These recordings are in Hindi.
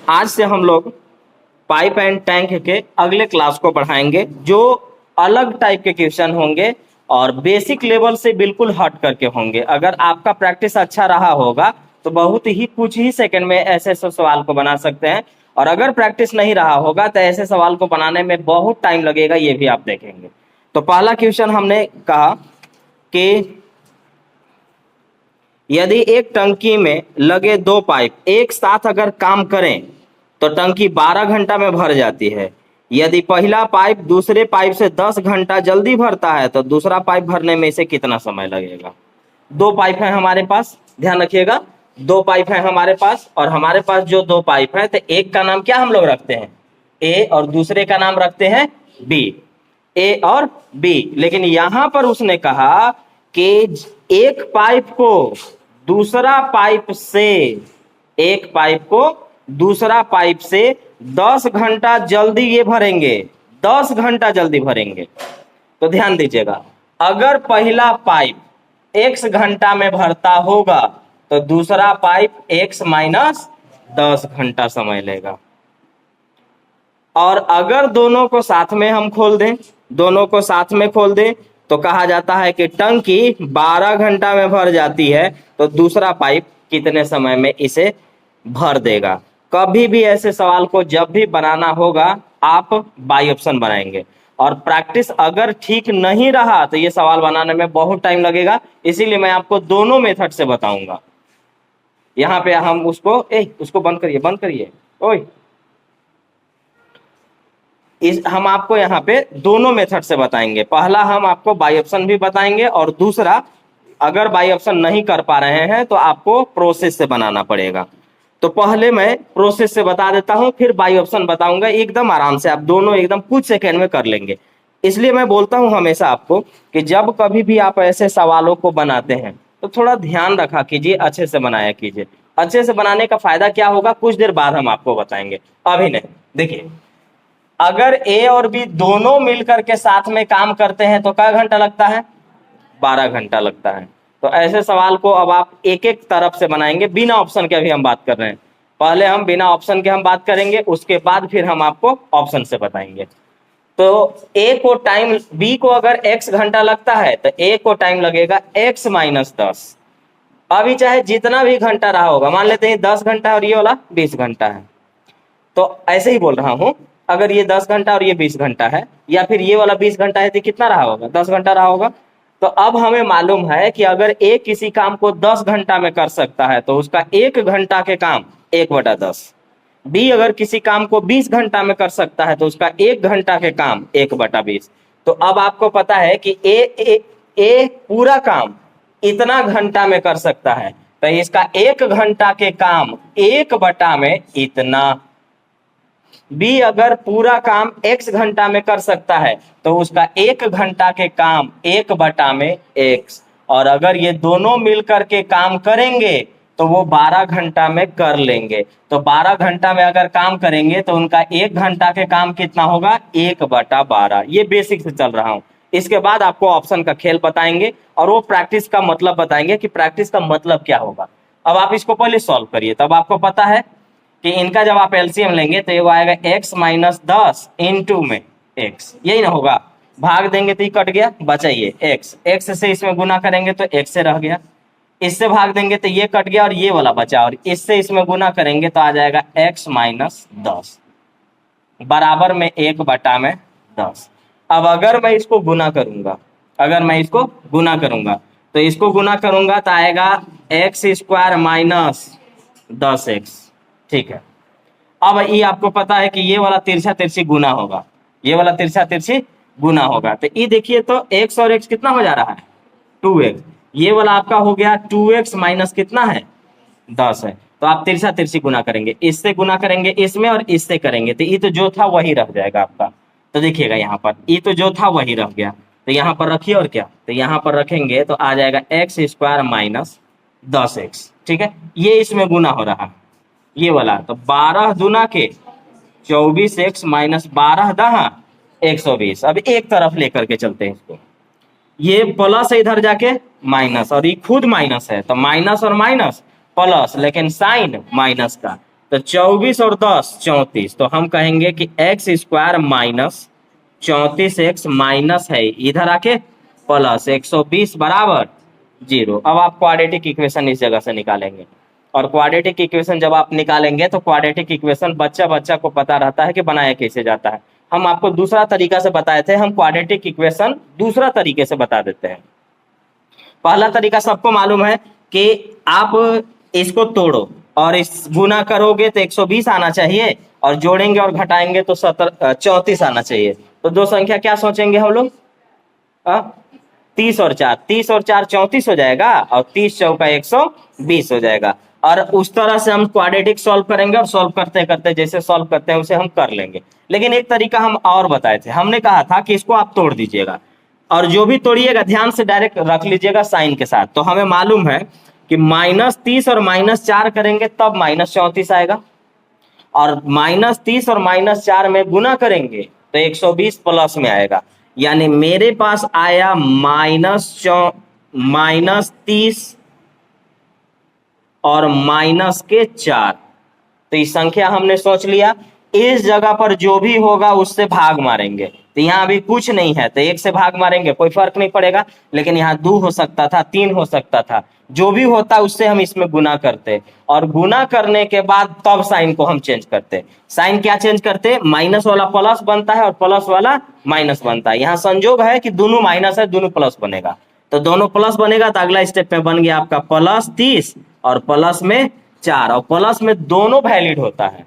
आज से हम लोग पाइप एंड टैंक के अगले क्लास को बढ़ाएंगे, जो अलग टाइप के क्वेश्चन होंगे और बेसिक लेवल से बिल्कुल हट करके होंगे। अगर आपका प्रैक्टिस अच्छा रहा होगा तो बहुत ही कुछ ही सेकंड में ऐसे सवाल को बना सकते हैं, और अगर प्रैक्टिस नहीं रहा होगा तो ऐसे सवाल को बनाने में बहुत टाइम लगेगा, ये भी आप देखेंगे। तो पहला क्वेश्चन हमने कहा कि यदि एक टंकी में लगे दो पाइप एक साथ अगर काम करें तो टंकी 12 घंटा में भर जाती है। यदि पहला पाइप दूसरे पाइप से 10 घंटा जल्दी भरता है तो दूसरा पाइप भरने में इसे कितना समय लगेगा। दो पाइप है हमारे पास, ध्यान रखिएगा, दो पाइप है हमारे पास, और हमारे पास जो दो पाइप है तो एक का नाम क्या हम लोग रखते हैं, ए, और दूसरे का नाम रखते हैं बी, ए और बी। लेकिन यहां पर उसने कहा कि एक पाइप को दूसरा पाइप से, एक पाइप को दूसरा पाइप से 10 घंटा जल्दी ये भरेंगे, 10 घंटा जल्दी भरेंगे। तो ध्यान दीजिएगा, अगर पहला पाइप x घंटा में भरता होगा तो दूसरा पाइप x माइनस 10 घंटा समय लेगा। और अगर दोनों को साथ में हम खोल दें, दोनों को साथ में खोल दें तो कहा जाता है कि टंकी 12 घंटा में भर जाती है तो दूसरा पाइप कितने समय में इसे भर देगा। कभी भी ऐसे सवाल को जब भी बनाना होगा आप बाई ऑप्शन बनाएंगे, और प्रैक्टिस अगर ठीक नहीं रहा तो ये सवाल बनाने में बहुत टाइम लगेगा, इसीलिए मैं आपको दोनों मेथड से बताऊंगा। यहाँ पे हम उसको बंद करिए, बंद करिए, ओए, हम आपको यहाँ पे दोनों मेथड से बताएंगे। पहला हम आपको बाई ऑप्शन भी बताएंगे, और दूसरा अगर बाई ऑप्शन नहीं कर पा रहे हैं तो आपको प्रोसेस से बनाना पड़ेगा। तो पहले मैं प्रोसेस से बता देता हूं, फिर बाई ऑप्शन बताऊंगा। एकदम आराम से आप दोनों एकदम कुछ सेकेंड में कर लेंगे। इसलिए मैं बोलता हूं हमेशा आपको कि जब कभी भी आप ऐसे सवालों को बनाते हैं तो थोड़ा ध्यान रखा कीजिए, अच्छे से बनाया कीजिए। अच्छे से बनाने का फायदा क्या होगा कुछ देर बाद हम आपको बताएंगे, अभी नहीं। देखिए, अगर ए और बी दोनों मिलकर के साथ में काम करते हैं तो क्या घंटा लगता है, 12 घंटा लगता है। तो ऐसे सवाल को अब आप एक एक तरफ से बनाएंगे, बिना ऑप्शन के अभी हम बात कर रहे हैं। पहले हम बिना ऑप्शन के हम बात करेंगे, उसके बाद फिर हम आपको ऑप्शन से बताएंगे। तो ए को टाइम, बी को अगर x घंटा लगता है तो ए को टाइम लगेगा x माइनस 10। अभी चाहे जितना भी घंटा रहा होगा, मान लेते हैं 10 घंटा और ये वाला 20 घंटा है, तो ऐसे ही बोल रहा हूं, अगर ये 10 घंटा और ये 20 घंटा है, या फिर ये वाला 20 घंटा है तो कितना रहा होगा, 10 घंटा रहा होगा। तो अब हमें मालूम है कि अगर ए किसी काम को 10 घंटा में कर सकता है तो उसका 1 घंटा के काम 1/10। बी अगर किसी काम को 20 घंटा में कर सकता है तो उसका 1 घंटा के काम 1/20। तो अब आपको पता है कि ए पूरा काम इतना घंटा में कर सकता है, तो इसका 1 घंटा के काम 1 में इतना। बी अगर पूरा काम x घंटा में कर सकता है तो उसका 1 घंटा के काम 1 में x, और अगर ये दोनों मिलकर के काम करेंगे तो वो 12 घंटा में कर लेंगे। तो 12 घंटा में अगर काम करेंगे तो उनका 1 घंटा के काम कितना होगा, 1/12। ये बेसिक से चल रहा हूं। इसके बाद आपको ऑप्शन का खेल बताएंगे और वो प्रैक्टिस का मतलब बताएंगे कि प्रैक्टिस का मतलब क्या होगा। अब आप इसको पहले सॉल्व करिए, तब आपको पता है कि इनका जब आप एलसीएम लेंगे तो ये आएगा x माइनस 10 इंटू में x, यही ना होगा। भाग देंगे तो ये कट गया, बचाइए x से इसमें गुना करेंगे तो x से रह गया, इससे भाग देंगे तो ये कट गया और ये वाला बचा, और इससे इसमें गुना करेंगे तो आ जाएगा x माइनस 10 बराबर में 1/10। अब अगर मैं इसको गुना करूंगा, अगर मैं इसको गुना करूंगा तो इसको गुना करूंगा तो आएगा x² माइनस 10x। ठीक है, अब ये आपको पता है कि ये वाला तिरछा तिरछी गुना होगा, ये वाला तिरछा तिरछी गुना होगा। तो ये देखिए, तो x और x कितना हो जा रहा है, 2x। ये वाला आपका हो गया 2x माइनस कितना है, 10 है। तो आप तिरछा तिरछी गुना करेंगे, इससे गुना करेंगे इसमें और इससे करेंगे तो ये तो जो था वही रह जाएगा आपका। तो देखिएगा यहाँ पर ये तो जो था वही रह गया, तो यहाँ पर रखिए, और क्या, तो यहाँ पर रखेंगे तो आ जाएगा x² माइनस 10x। ठीक है, ये इसमें गुना हो रहा है, ये वाला। तो 12 दूना के 24x माइनस 12 120। अब एक तरफ लेकर के चलते हैं इसको, ये प्लस है इधर जाके माइनस, और ये खुद माइनस है तो माइनस और माइनस प्लस, लेकिन साइन माइनस का, तो 24 और 10 34, तो हम कहेंगे कि x square minus 34x minus है इधर आके प्लस 120 बराबर 0। अब आप क्वाड्रेटिक इक्वेशन इस जगह से निकालेंगे, और क्वाड्रेटिक इक्वेशन जब आप निकालेंगे तो क्वाड्रेटिक इक्वेशन बच्चा बच्चा को पता रहता है कि बनाया कैसे जाता है। हम आपको दूसरा तरीका से बताए थे, हम क्वाड्रेटिक इक्वेशन दूसरा तरीके से बता देते हैं। पहला तरीका सबको मालूम है कि आप इसको तोड़ो और इस गुना करोगे तो 120 आना चाहिए, और जोड़ेंगे और घटाएंगे तो 34 आना चाहिए। तो दो संख्या क्या सोचेंगे हम लोग? 30 और 4, 30 और 4 34 हो जाएगा, और 30 चौका 120 हो जाएगा। और उस तरह से हम क्वाड्रेटिक सॉल्व करेंगे, और सॉल्व करते करते जैसे सॉल्व करते हैं उसे हम कर लेंगे। लेकिन एक तरीका हम और बताए थे, हमने कहा था कि इसको आप तोड़ दीजिएगा, और जो भी तोड़िएगा ध्यान से डायरेक्ट रख लीजिएगा साइन के साथ। तो हमें मालूम है कि -30 और -4 करेंगे तब -34 आएगा, और -30 और -4 में गुना करेंगे तो 120 प्लस में आएगा। यानी मेरे पास आया -30 और -4। तो ये संख्या हमने सोच लिया। इस जगह पर जो भी होगा उससे भाग मारेंगे। तो यहाँ अभी कुछ नहीं है तो 1 से भाग मारेंगे, कोई फर्क नहीं पड़ेगा। लेकिन यहाँ 2 हो सकता था, 3 हो सकता था, जो भी होता उससे हम इसमें गुना करते, और गुना करने के बाद तब साइन को हम चेंज करते। साइन क्या चेंज करते? माइनस वाला प्लस बनता है और प्लस वाला माइनस बनता है। यहाँ संजोग है कि दोनों माइनस है, दोनों प्लस बनेगा। तो दोनों प्लस बनेगा तो अगला स्टेप में बन गया आपका +30 और प्लस में 4, और प्लस में दोनों वैलिड होता है,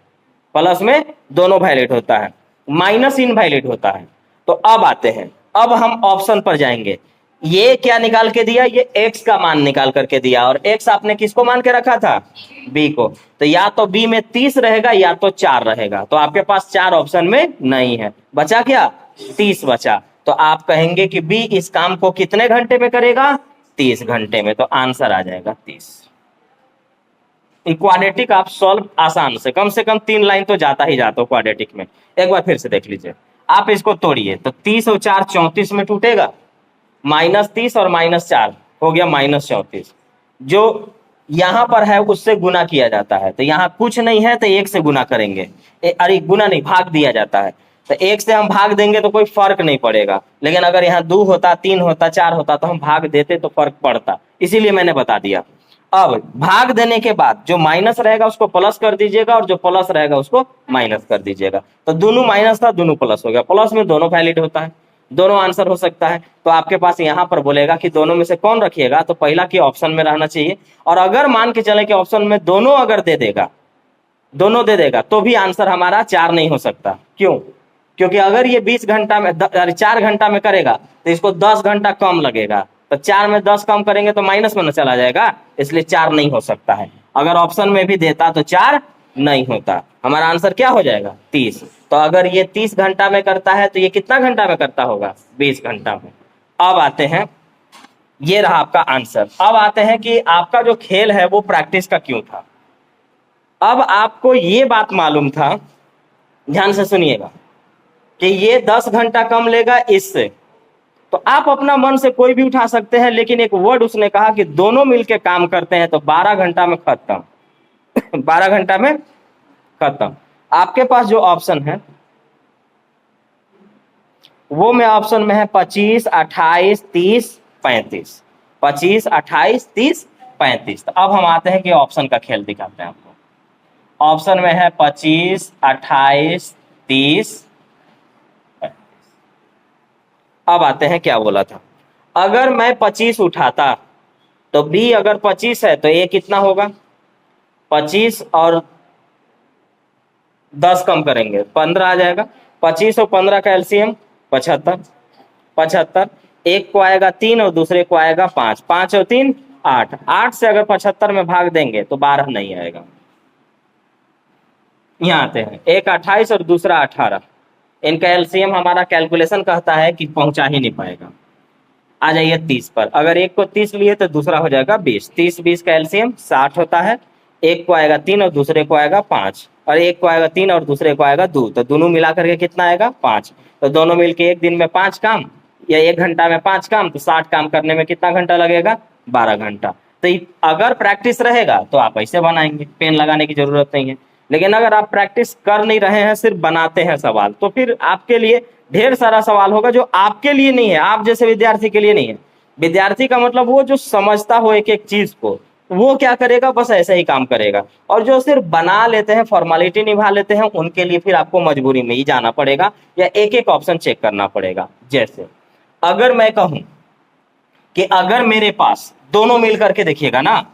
प्लस में दोनों वैलिड होता है, माइनस इनवैलिड होता है। तो अब आते हैं, अब हम ऑप्शन पर जाएंगे। ये क्या निकाल के दिया? ये x का मान निकाल करके दिया, और x आपने किसको मान के रखा था? b को। तो या तो b में 30 रहेगा या तो 4 रहेगा। तो आपके पास 4 ऑप्शन में नहीं है, बचा क्या? 30 बचा। तो आप कहेंगे कि b इस काम को कितने घंटे में करेगा? 30 घंटे में। तो आंसर आ जाएगा 30। क्वाड्रेटिक आप सॉल्व आसान से कम 3 लाइन तो जाता ही जाता हो क्वाड्रेटिक में। एक बार फिर से देख लीजिए, आप इसको तोड़िए तो 30 और 4 34 में टूटेगा, -30 और -4 हो गया -34। जो यहां पर है उससे गुना किया जाता है, तो यहाँ कुछ नहीं है तो 1 से गुना करेंगे। अरे गुना नहीं, भाग दिया जाता है, तो 1 से हम भाग देंगे तो कोई फर्क नहीं पड़ेगा। लेकिन अगर यहाँ 2 होता, 3 होता, 4 होता तो हम भाग देते तो फर्क पड़ता, इसीलिए मैंने बता दिया। अब भाग देने के बाद जो माइनस रहेगा उसको प्लस कर दीजिएगा, और जो प्लस रहेगा उसको माइनस कर दीजिएगा। तो दोनों माइनस था, दोनों प्लस हो गया। प्लस में दोनों वैलिड होता है, दोनों आंसर हो सकता है। तो आपके पास यहाँ पर बोलेगा कि दोनों में से कौन रखिएगा, तो पहला की ऑप्शन में रहना चाहिए। और अगर मान के चले कि ऑप्शन में दोनों अगर दे देगा, दोनों दे देगा, तो भी आंसर हमारा 4 नहीं हो सकता। क्यों? क्योंकि अगर ये 20 घंटा में 4 घंटा में करेगा तो इसको 10 घंटा कम लगेगा, तो 4 में 10 कम करेंगे तो माइनस में न चला जाएगा, इसलिए 4 नहीं हो सकता है। अगर ऑप्शन में भी देता तो 4 नहीं होता। हमारा आंसर क्या हो जाएगा? 30। तो अगर ये 30 घंटा में करता है तो ये कितना घंटा में करता होगा? 20 घंटा में। अब आते हैं, ये रहा आपका आंसर। अब आते हैं कि आपका जो खेल है वो प्रैक्टिस का क्यों था। अब आपको ये बात मालूम था, ध्यान से सुनिएगा, कि ये 10 घंटा कम लेगा इससे, तो आप अपना मन से कोई भी उठा सकते हैं। लेकिन एक वर्ड उसने कहा कि दोनों मिलके काम करते हैं तो 12 घंटा में खत्म। 12 घंटा में खत्म। आपके पास जो ऑप्शन है वो में ऑप्शन में है 25, 28, 30, 35। 25, 28, 30, 35। तो अब हम आते हैं कि ऑप्शन का खेल दिखाते हैं आपको। ऑप्शन में है 25, 28, 30। अब आते हैं क्या बोला था। अगर मैं 25 उठाता तो बी अगर 25 है तो ए कितना होगा? 25 और 10 कम करेंगे 15 आ जाएगा। 25 और 15 का एलसीएम 75। 75 एक को आएगा 3 और दूसरे को आएगा 5। 5 और 3 8। 8 से अगर 75 में भाग देंगे तो 12 नहीं आएगा। यहाँ आते हैं, एक 28 और दूसरा 18। इनका एलसीएम हमारा कैलकुलेशन कहता है कि पहुंचा ही नहीं पाएगा। आ जाइए 30 पर। अगर एक को 30 लिए तो दूसरा हो जाएगा 20। 30 20 का एलसीएम 60 होता है। एक को आएगा 3 और दूसरे को आएगा 5, और एक को आएगा 3 और दूसरे को आएगा 2, तो दोनों मिला करके कितना आएगा? 5। तो दोनों मिलके एक दिन में 5 काम या 1 घंटा में 5 काम, तो 60 काम करने में कितना घंटा लगेगा? 12 घंटा। तो अगर प्रैक्टिस रहेगा तो आप ऐसे बनाएंगे, पेन लगाने की जरूरत नहीं है। लेकिन अगर आप प्रैक्टिस कर नहीं रहे हैं, सिर्फ बनाते हैं सवाल, तो फिर आपके लिए ढेर सारा सवाल होगा जो आपके लिए नहीं है, आप जैसे विद्यार्थी के लिए नहीं है। विद्यार्थी का मतलब वो जो समझता हो एक एक चीज को, वो क्या करेगा, बस ऐसे ही काम करेगा। और जो सिर्फ बना लेते हैं, फॉर्मेलिटी निभा लेते हैं, उनके लिए फिर आपको मजबूरी में ही जाना पड़ेगा या एक एक ऑप्शन चेक करना पड़ेगा। जैसे अगर मैं कहूं कि अगर मेरे पास दोनों मिल करके देखिएगा ना,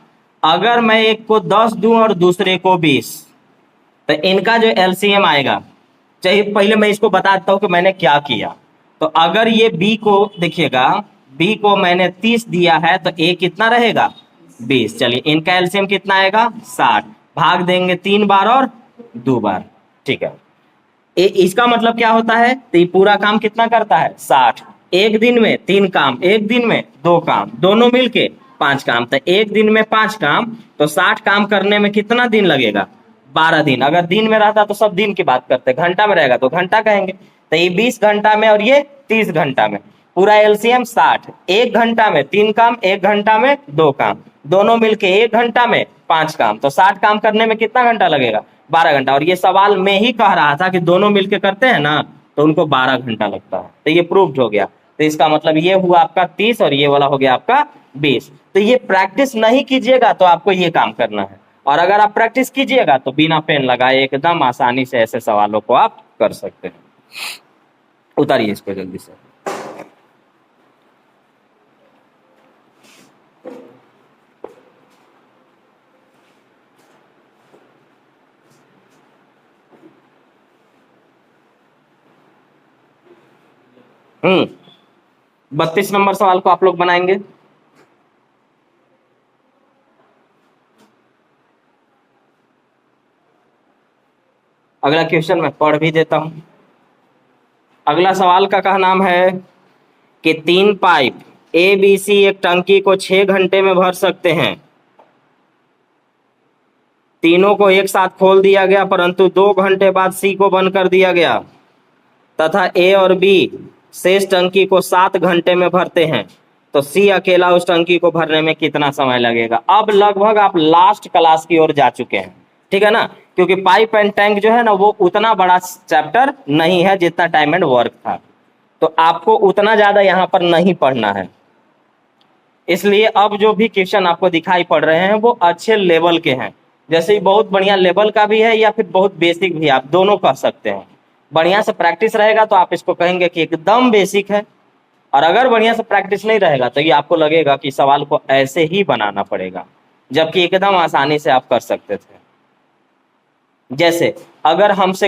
अगर मैं एक को 10 दूं और दूसरे को 20, तो इनका जो एलसीएम आएगा, चाहिए पहले मैं इसको बता देता हूं कि मैंने क्या किया। तो अगर ये बी को देखिएगा, बी को मैंने 30 दिया है, तो ए कितना रहेगा, 20। चलिए इनका एलसीएम कितना आएगा, 60, भाग देंगे 3 बार और 2 बार, ठीक है। इसका मतलब क्या होता है, तो ये पूरा काम कितना करता है, 60। एक दिन में 3 काम, एक दिन में 2 काम, दोनों मिलके 5 काम। तो एक दिन में 5 काम, तो 60 काम करने में कितना दिन लगेगा, 12 दिन। अगर दिन में रहता तो सब दिन की बात करते, घंटा में रहेगा तो घंटा कहेंगे। तो ये 20 घंटा में और ये 30 घंटा में, पूरा एलसीएम 60। एक घंटा में 3 काम, एक घंटा में 2 काम, दोनों मिलके एक घंटा में 5 काम। तो 60 काम करने में कितना घंटा लगेगा, 12 घंटा। और ये सवाल में ही कह रहा था कि दोनों मिलके करते हैं ना, तो उनको 12 घंटा लगता है। तो ये प्रूव्ड हो गया। तो इसका मतलब ये हुआ आपका 30 और ये वाला हो गया आपका 20। तो ये प्रैक्टिस नहीं कीजिएगा तो आपको ये काम करना है, और अगर आप प्रैक्टिस कीजिएगा तो बिना पेन लगाए एकदम आसानी से ऐसे सवालों को आप कर सकते हैं। उतारिए इसको जल्दी से। हम्म 32 नंबर सवाल को आप लोग बनाएंगे। अगला क्वेश्चन मैं पढ़ भी देता हूं। अगला सवाल का नाम है कि 3 पाइप ए बी सी एक टंकी को 6 घंटे में भर सकते हैं। तीनों को एक साथ खोल दिया गया, परंतु 2 घंटे बाद सी को बंद कर दिया गया तथा ए और बी शेष टंकी को 7 घंटे में भरते हैं। तो सी अकेला उस टंकी को भरने में कितना समय लगेगा। अब लगभग आप लास्ट क्लास की ओर जा चुके हैं, ठीक है ना, क्योंकि पाइप एंड टैंक जो है ना वो उतना बड़ा चैप्टर नहीं है जितना टाइम एंड वर्क था। तो आपको उतना ज्यादा यहाँ पर नहीं पढ़ना है, इसलिए अब जो भी क्वेश्चन आपको दिखाई पड़ रहे हैं वो अच्छे लेवल के हैं। जैसे बहुत बढ़िया लेवल का भी है या फिर बहुत बेसिक भी, आप दोनों कह सकते हैं। बढ़िया से प्रैक्टिस रहेगा तो आप इसको कहेंगे कि एकदम बेसिक है, और अगर बढ़िया से प्रैक्टिस नहीं रहेगा तो ये आपको लगेगा कि सवाल को ऐसे ही बनाना पड़ेगा, जबकि एकदम आसानी से आप कर सकते थे। जैसे अगर हमसे